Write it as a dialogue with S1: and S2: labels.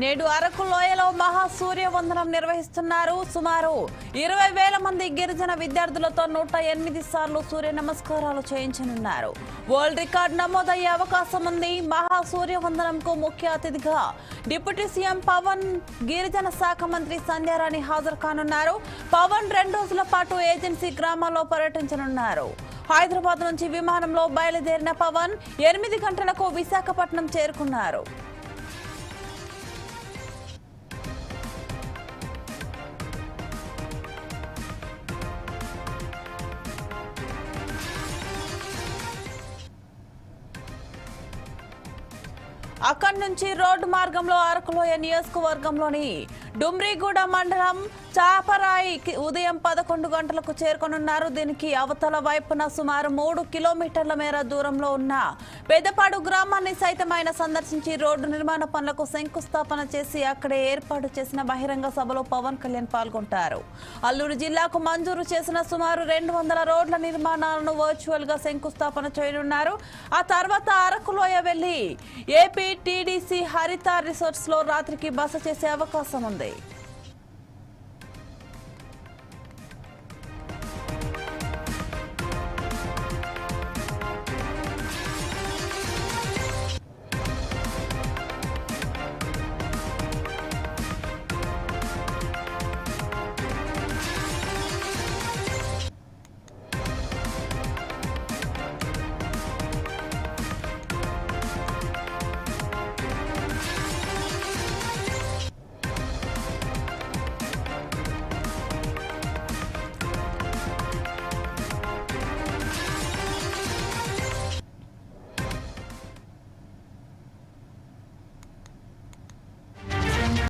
S1: నేడు అరకు లోయలో మహా సూర్య వందనం నిర్వహిస్తున్నారు. సుమారు 20,000 మంది గిరిజన విద్యార్థులతో 108 సార్లు సూర్య నమస్కారాలు చేయించనున్నారు. వరల్డ్ రికార్డ్ నమోదయ్యే అవకాశం ఉంది. మహా సూర్య వందనంకు ముఖ్య అతిథిగా డిప్యూటీ సీఎం పవన్, గిరిజన శాఖ మంత్రి సంధ్యారాణి హాజరు కానున్నారు. పవన్ 2 రోజుల పాటు ఏజెన్సీ గ్రామాల్లో పర్యటించనున్నారు. హైదరాబాద్ నుంచి విమానంలో బయలుదేరిన పవన్ 8 గంటలకు విశాఖపట్నం చేరుకున్నారు. అక్కడి నుంచి రోడ్డు మార్గంలో అరకులోయ నియోజకవర్గంలోని డుమ్రిగూడ మండలం చాపరాయి ఉదయం 11 గంటలకు చేరుకోనున్నారు. దీనికి అవతల వైపున సుమారు 3 కిలోమీటర్ల మేర దూరంలో ఉన్న పెద్దపాడు గ్రామాన్ని సైతం ఆయన సందర్శించి రోడ్డు నిర్మాణ పనులకు శంకుస్థాపన చేసి అక్కడే ఏర్పాటు చేసిన బహిరంగ సభలో పవన్ కళ్యాణ్ పాల్గొంటారు. అల్లూరు జిల్లాకు మంజూరు చేసిన సుమారు 200 రోడ్ల నిర్మాణాలను వర్చువల్ గా శంకుస్థాపన చేయనున్నారు. ఆ తర్వాత అరకులోయ వెళ్లి ఏపీ టీడీసీ హరిత రిసార్ట్స్ లో రాత్రికి బస చేసే అవకాశం ఉంది.